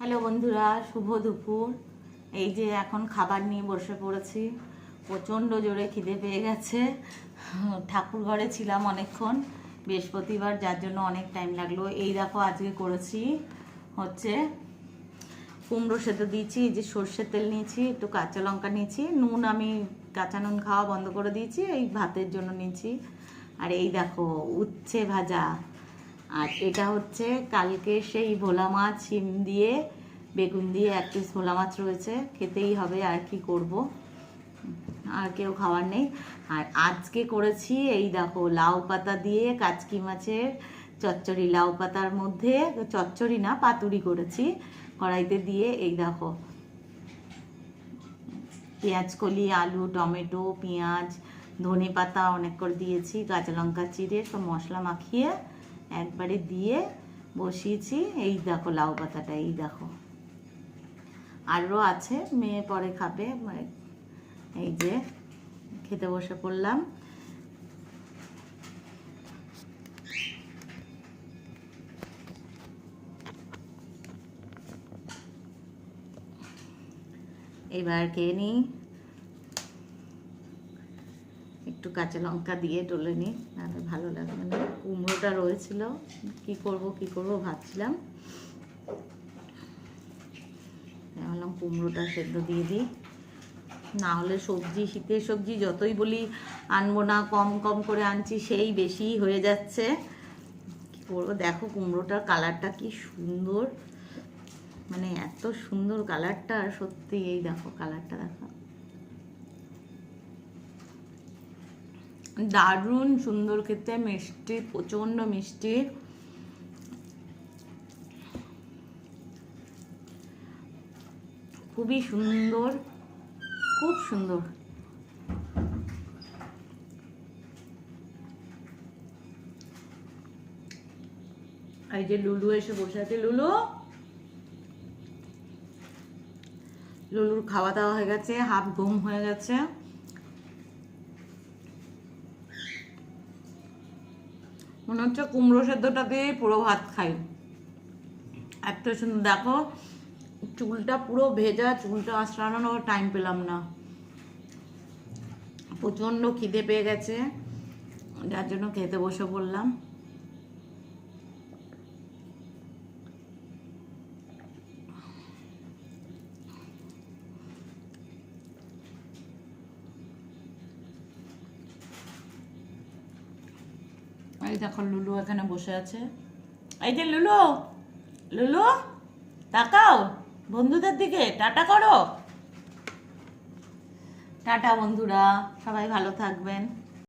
Hello বন্ধুরা, শুভ দুপুর। এই যে এখন খাবার নিয়ে বসে পড়েছি। প্রচণ্ড জোরে খিদে পেয়ে গেছে। ঠাকুর ঘরে ছিলাম অনেকক্ষণ, বৃহস্পতিবার, যার জন্য অনেক টাইম লাগলো। এই দেখো আজকে করেছি হচ্ছে কুমড়ো সেদ্ধ দিয়েছি, এই যে সর্ষের তেল নিয়েছি, একটু কাঁচা লঙ্কা নিয়েছি, নুন আমি কাঁচা নুন খাওয়া বন্ধ করে দিয়েছি, এই ভাতের জন্য নিয়েছি। আর এই দেখো উচ্ছে ভাজা। আর এটা হচ্ছে কালকে সেই ভোলা মাছ, শিম দিয়ে বেগুন দিয়ে এক পিস ভোলা মাছ রয়েছে, খেতেই হবে, আর কি করব, আর কেউ খাওয়ার নেই। আর আজকে করেছি এই দেখো লাউ পাতা দিয়ে কাচকি মাছের চচ্চড়ি। লাউ পাতার মধ্যে চচ্চড়ি না, পাতুরি করেছি কড়াইতে দিয়ে। এই দেখো পেঁয়াজ কলি, আলু, টমেটো, পেঁয়াজ, ধনে পাতা অনেক করে দিয়েছি, কাঁচা লঙ্কা চিড়ে সব মশলা মাখিয়ে একবারে দিয়ে বসিয়েছি। এই দেখো লাউ পাতাটা, এই দেখো আরও আছে, মেয়ে পরে খাবে। এই যে খেতে বসে পড়লাম। এবার খেয়ে নিই, একটু কাঁচা লঙ্কা দিয়ে ডলে নিই, নাহলে ভালো লাগবে না। কুমড়োটা রয়েছিল, কি করব ভাবছিলাম, ভাবলাম কুমড়োটা সেদ্ধ দিয়ে দিই। না হলে সবজি, শীতের সবজি যতই বলি আনবো না, কম কম করে আনছি, সেই বেশি হয়ে যাচ্ছে। কী করবো, দেখো কুমড়োটার কালারটা কি সুন্দর, মানে এত সুন্দর কালারটা, সত্যি। এই দেখো কালারটা দেখো, দারুণ সুন্দর খেতে, মিষ্টি, প্রচণ্ড মিষ্টি। খুবই সুন্দর, খুব সুন্দর। এই যে লুলু এসে বসে আছে। লুলুর খাওয়া দাওয়া হয়ে গেছে, হাফ ঘুম হয়ে গেছে। মনে হচ্ছে কুমড়ো সেদ্ধটা দিয়ে পুরো ভাত খাই, এত সুন্দর। দেখো চুলটা পুরো ভেজা, চুলটা আঁচড়ানোর টাইম পেলাম না, প্রচণ্ড খিদে পেয়ে গেছে, যার জন্য খেতে বসে পড়লাম। এই দেখো লুলু এখানে বসে আছে। এই যে লুলু তাকাও বন্ধুদের দিকে, টাটা করো। টাটা বন্ধুরা, সবাই ভালো থাকবেন।